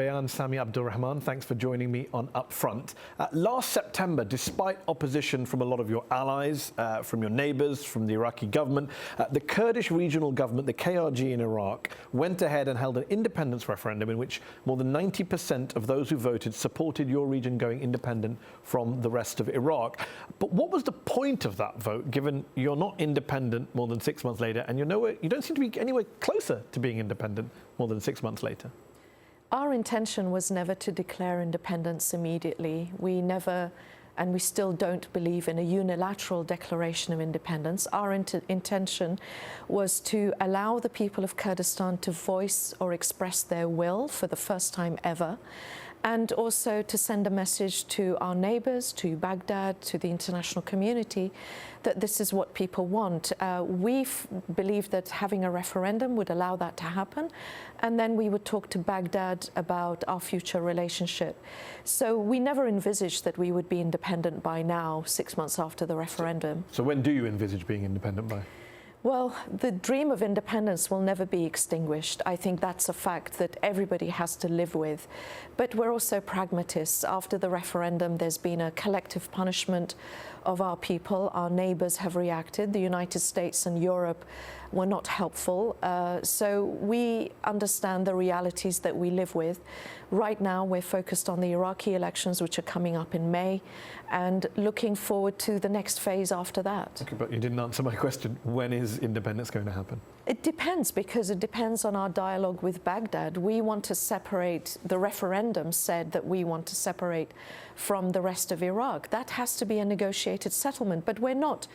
Bayan Sami Abdul Rahman, thanks for joining me on UpFront. Last September, despite opposition from a lot of your allies, from your neighbours, from the Iraqi government, the Kurdish Regional Government, the KRG in Iraq, went ahead and held an independence referendum in which more than 90% of those who voted supported your region going independent from the rest of Iraq. But what was the point of that vote, given you're not independent more than 6 months later, and you don't seem to be anywhere closer to being independent more than 6 months later? Our intention was never to declare independence immediately. We never, and we still don't believe in a unilateral declaration of independence. Our intention was to allow the people of Kurdistan to voice or express their will for the first time ever, and also to send a message to our neighbours, to Baghdad, to the international community, that this is what people want. We believe that having a referendum would allow that to happen, and then we would talk to Baghdad about our future relationship. So we never envisaged that we would be independent by now, 6 months after the referendum. So when do you envisage being independent by? Well, the dream of independence will never be extinguished. I think that's a fact that everybody has to live with. But we're also pragmatists. After the referendum, there's been a collective punishment of our people. Our neighbours have reacted. The United States and Europe were not helpful. So we understand the realities that we live with. Right now, we're focused on the Iraqi elections, which are coming up in May, and looking forward to the next phase after that. Okay, but you didn't answer my question. When is independence going to happen? It depends, because it depends on our dialogue with Baghdad. We want to separate. The referendum said that we want to separate from the rest of Iraq. That has to be a negotiated settlement, but we're not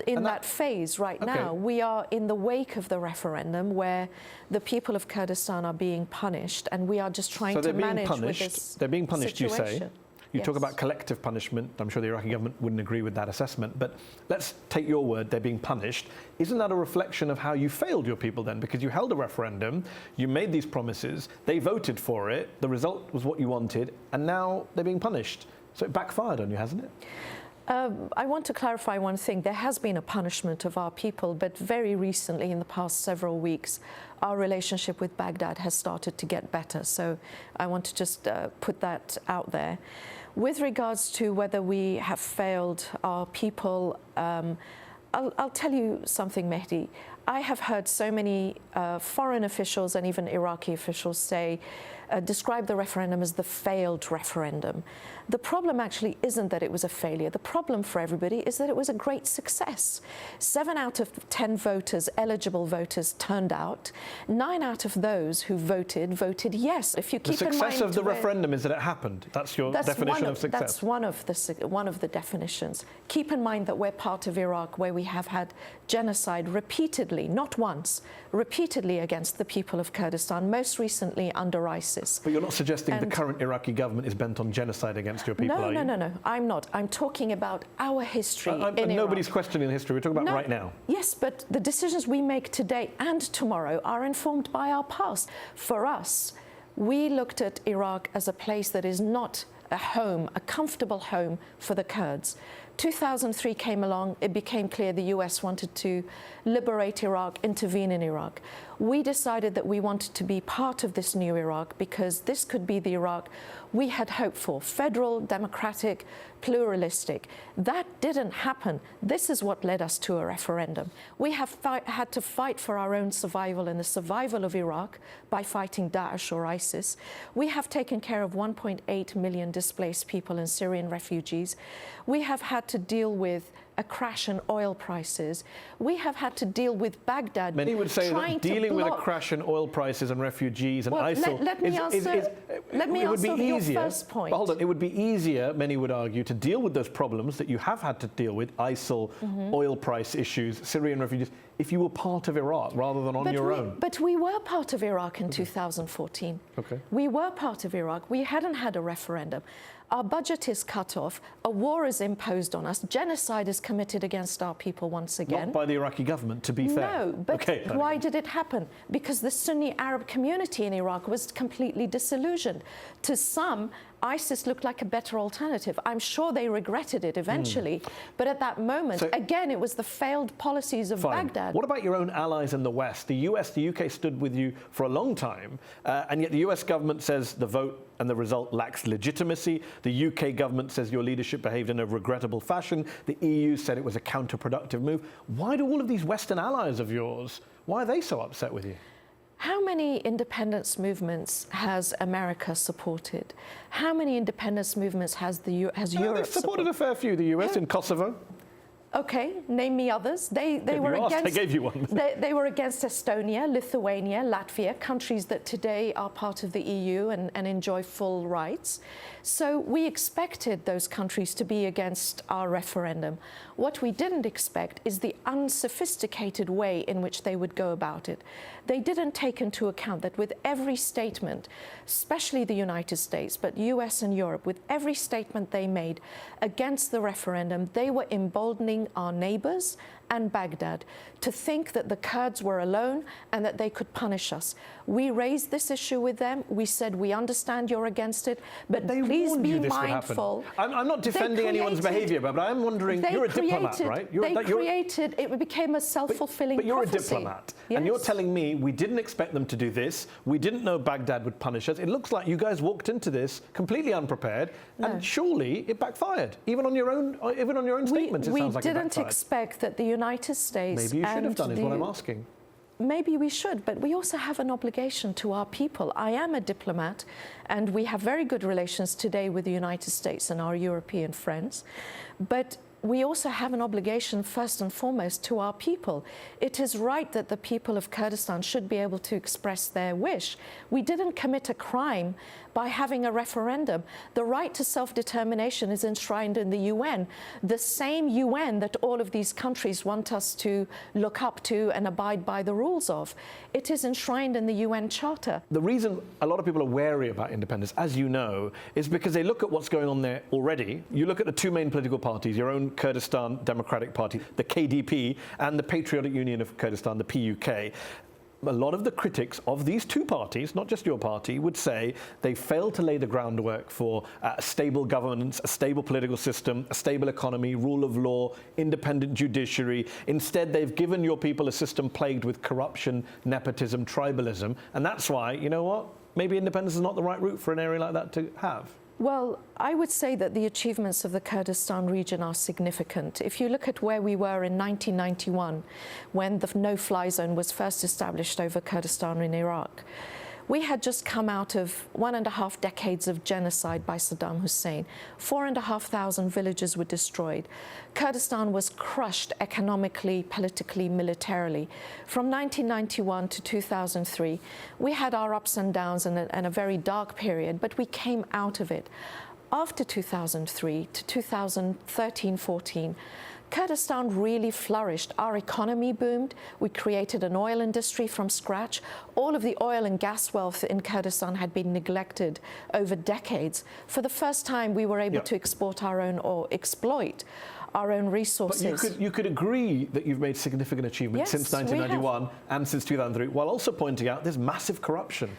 in that phase right now. We are in the wake of the referendum, where the people of Kurdistan are being punished, and we are just trying to manage with this. They're being punished, situation. you say. You talk about collective punishment. I'm sure the Iraqi government wouldn't agree with that assessment, but let's take your word, they're being punished. Isn't that a reflection of how you failed your people then? Because you held a referendum, you made these promises, they voted for it, the result was what you wanted, and now they're being punished. So it backfired on you, hasn't it? I want to clarify one thing. There has been a punishment of our people, but very recently, in the past several weeks, our relationship with Baghdad has started to get better. So I want to just put that out there. With regards to whether we have failed our people, I'll tell you something, Mehdi. I have heard so many foreign officials and even Iraqi officials describe the referendum as the failed referendum. The problem actually isn't that it was a failure. The problem for everybody is that it was a great success. 7 out of 10 voters, eligible voters, turned out. 9 out of those who voted yes. If you keep in mind, the success of the referendum is that it happened. That's your definition of success. That's one of the definitions. Keep in mind that we're part of Iraq, where we have had genocide repeatedly, not once, repeatedly against the people of Kurdistan, most recently under ISIS. But you're not suggesting the current Iraqi government is bent on genocide against your people, are you? No, I'm not. I'm talking about our history in Iraq. Nobody's questioning the history. We're talking about right now. Yes, but the decisions we make today and tomorrow are informed by our past. For us, we looked at Iraq as a place that is not a home, a comfortable home for the Kurds. 2003 came along, it became clear the US wanted to liberate Iraq, intervene in Iraq. We decided that we wanted to be part of this new Iraq, because this could be the Iraq we had hoped for: federal, democratic, pluralistic. That didn't happen. This is what led us to a referendum. We have had to fight for our own survival and the survival of Iraq by fighting Daesh or ISIS. We have taken care of 1.8 million displaced people and Syrian refugees. We have had to deal with a crash in oil prices. We have had to deal with Baghdad. Many would say that dealing with a crash in oil prices and refugees and ISIL let me answer your first point. But hold on, it would be easier, many would argue, to deal with those problems that you have had to deal with, ISIL, oil price issues, Syrian refugees, if you were part of Iraq rather than on your own. But we were part of Iraq in 2014. Okay. We were part of Iraq. We hadn't had a referendum. Our budget is cut off. A war is imposed on us. Genocide is committed against our people once again. Not by the Iraqi government, to be fair. No, but why did it happen? Because the Sunni Arab community in Iraq was completely disillusioned. To some, ISIS looked like a better alternative. I'm sure they regretted it eventually, but at that moment, again, it was the failed policies of Baghdad. What about your own allies in the West? The US, the UK stood with you for a long time, and yet the US government says the vote and the result lacks legitimacy. The UK government says your leadership behaved in a regrettable fashion. The EU said it was a counterproductive move. Why do all of these Western allies of yours, why are they so upset with you? How many independence movements has America supported? How many independence movements has Europe they've supported a fair few. The US in Kosovo. Okay, name me others. They were against. I gave you one. They were against Estonia, Lithuania, Latvia, countries that today are part of the EU and enjoy full rights. So we expected those countries to be against our referendum. What we didn't expect is the unsophisticated way in which they would go about it. They didn't take into account that with every statement, especially the United States, but US and Europe, with every statement they made against the referendum, they were emboldening our neighbours and Baghdad to think that the Kurds were alone and that they could punish us. We raised this issue with them. We said, we understand you're against it, but please be mindful. I'm not defending anyone's behaviour, but I'm wondering, you're a diplomat, right? It became a self-fulfilling prophecy. But you're a diplomat, and you're telling me we didn't expect them to do this, we didn't know Baghdad would punish us. It looks like you guys walked into this completely unprepared, and surely it backfired. Even on your own statements, it sounds like it backfired. We didn't expect that the United States. Maybe you should have done, is what I'm asking. Maybe we should, but we also have an obligation to our people. I am a diplomat, and we have very good relations today with the United States and our European friends. But we also have an obligation, first and foremost, to our people. It is right that the people of Kurdistan should be able to express their wish. We didn't commit a crime by having a referendum. The right to self-determination is enshrined in the UN, the same UN that all of these countries want us to look up to and abide by the rules of. It is enshrined in the UN Charter. The reason a lot of people are wary about independence, as you know, is because they look at what's going on there already. You look at the two main political parties, your own Kurdistan Democratic Party, the KDP, and the Patriotic Union of Kurdistan, the PUK. A lot of the critics of these two parties, not just your party, would say they failed to lay the groundwork for a stable governance, a stable political system, a stable economy, rule of law, independent judiciary. Instead, they've given your people a system plagued with corruption, nepotism, tribalism. And that's why, you know what, maybe independence is not the right route for an area like that to have. Well, I would say that the achievements of the Kurdistan region are significant. If you look at where we were in 1991, when the no-fly zone was first established over Kurdistan in Iraq, we had just come out of 1.5 decades of genocide by Saddam Hussein. 4,500 villages were destroyed. Kurdistan was crushed economically, politically, militarily. From 1991 to 2003, we had our ups and downs and a very dark period, but we came out of it. After 2003 to 2013-14, Kurdistan really flourished. Our economy boomed. We created an oil industry from scratch. All of the oil and gas wealth in Kurdistan had been neglected over decades. For the first time, we were able to export our own or exploit our own resources. But you could agree that you've made significant achievements since 1991 and since 2003, while also pointing out there's massive corruption.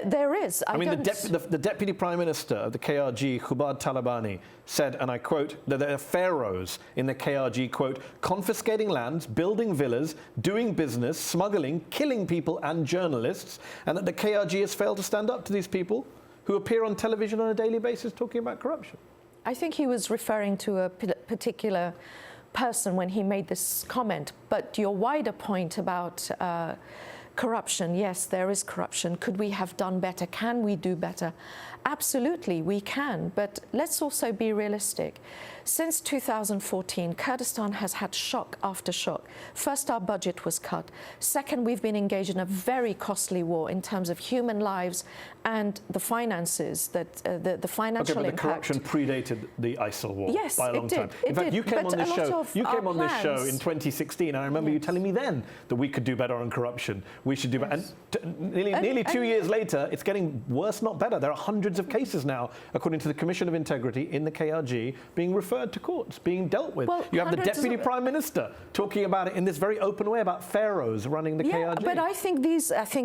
There is. I mean, the Deputy Prime Minister of the KRG, Khubad Talabani, said, and I quote, that there are pharaohs in the KRG, quote, confiscating lands, building villas, doing business, smuggling, killing people and journalists, and that the KRG has failed to stand up to these people who appear on television on a daily basis talking about corruption. I think he was referring to a particular person when he made this comment, but your wider point about corruption, yes, there is corruption. Could we have done better? Can we do better? Absolutely, we can, but let's also be realistic. Since 2014, Kurdistan has had shock after shock. First, our budget was cut. Second, we've been engaged in a very costly war in terms of human lives and the finances, that the financial impact. The corruption predated the ISIL war by a long time. In fact, you came on this show. You came on this show in 2016, and I remember you telling me then that we could do better on corruption. we should do that. Yes. And nearly 2 years later, it's getting worse, not better. There are hundreds of cases now, according to the Commission of Integrity in the KRG, being referred to courts, being dealt with. Well, you have the Deputy Prime Minister talking about it in this very open way about pharaohs running the KRG. But I think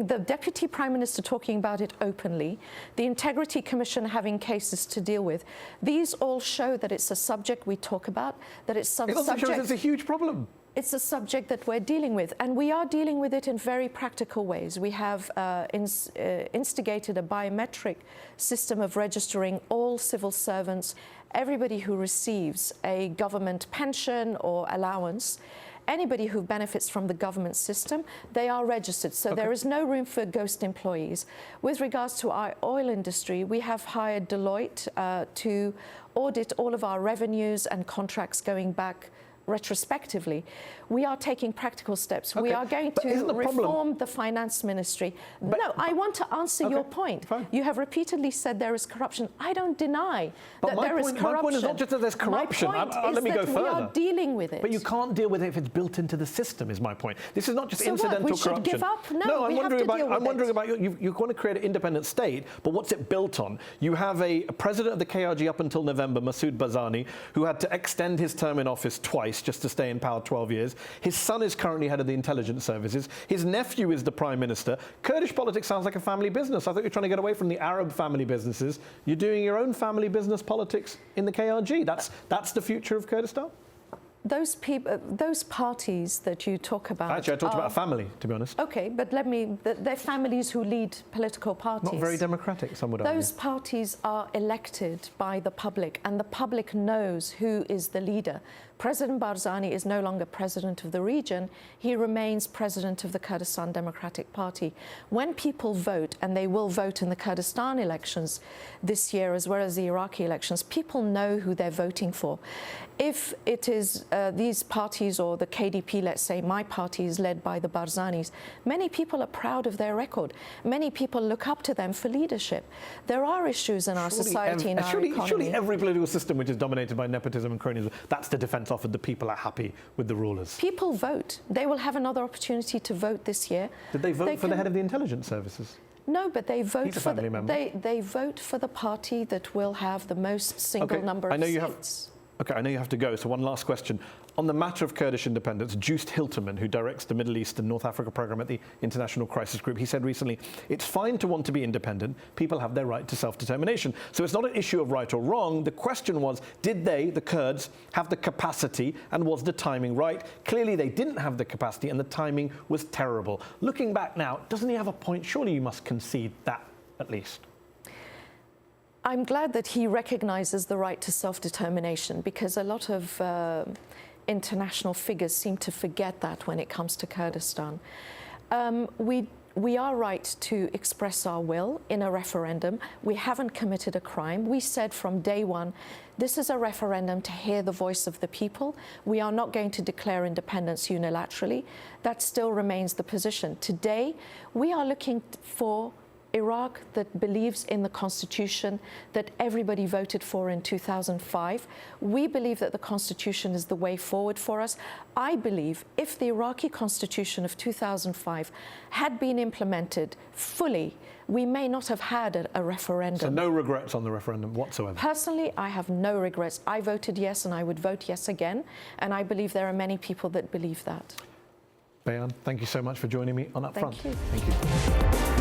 the Deputy Prime Minister talking about it openly, the Integrity Commission having cases to deal with, these all show that it's a subject we talk about, that it's it also shows it's a huge problem. It's a subject that we're dealing with, and we are dealing with it in very practical ways. We have instigated a biometric system of registering all civil servants, everybody who receives a government pension or allowance. Anybody who benefits from the government system, they are registered. So there is no room for ghost employees. With regards to our oil industry, we have hired Deloitte to audit all of our revenues and contracts going back retrospectively. We are taking practical steps. We are going to reform the finance ministry. No, I want to answer your point. Fine. You have repeatedly said there is corruption. I don't deny that there is corruption. My point is not just that there's corruption. My point Let me go is that further. we are dealing with it. But you can't deal with it if it's built into the system, is my point. This is not just incidental corruption. We should give up? No, I'm we have to deal with it. I'm wondering about you want to create an independent state, but what's it built on? You have a president of the KRG up until November, Masoud Barzani, who had to extend his term in office twice just to stay in power 12 years. His son is currently head of the intelligence services. His nephew is the prime minister. Kurdish politics sounds like a family business. I thought you're trying to get away from the Arab family businesses. You're doing your own family business politics in the KRG. That's the future of Kurdistan? Those people, those parties that you talk about. Actually, I talked about a family, to be honest. Okay, but they're families who lead political parties. Not very democratic, some would argue. Those parties are elected by the public, and the public knows who is the leader. President Barzani is no longer president of the region. He remains president of the Kurdistan Democratic Party. When people vote, and they will vote in the Kurdistan elections this year as well as the Iraqi elections, people know who they're voting for. If it is these parties or the KDP, let's say my party is led by the Barzanis, many people are proud of their record. Many people look up to them for leadership. There are issues in our society, in our economy. Surely every political system which is dominated by nepotism and cronyism, that's the defence offered. The people are happy with the rulers. People vote. They will have another opportunity to vote this year. Did they vote for the head of the intelligence services? No, but they vote for they vote for the party that will have the most single number of seats. Okay, I know you have to go, so one last question. On the matter of Kurdish independence, Joost Hilterman, who directs the Middle East and North Africa program at the International Crisis Group, he said recently, it's fine to want to be independent. People have their right to self-determination. So it's not an issue of right or wrong. The question was, did they, the Kurds, have the capacity, and was the timing right? Clearly they didn't have the capacity and the timing was terrible. Looking back now, doesn't he have a point? Surely you must concede that, at least. I'm glad that he recognises the right to self-determination, because a lot of international figures seem to forget that when it comes to Kurdistan. We are right to express our will in a referendum. We haven't committed a crime. We said from day one, this is a referendum to hear the voice of the people. We are not going to declare independence unilaterally. That still remains the position. Today, we are looking for Iraq that believes in the constitution that everybody voted for in 2005. We believe that the constitution is the way forward for us. I believe if the Iraqi constitution of 2005 had been implemented fully, we may not have had a referendum. So no regrets on the referendum whatsoever? Personally, I have no regrets. I voted yes, and I would vote yes again. And I believe there are many people that believe that. Bayan, thank you so much for joining me on UpFront. Thank you. Thank you.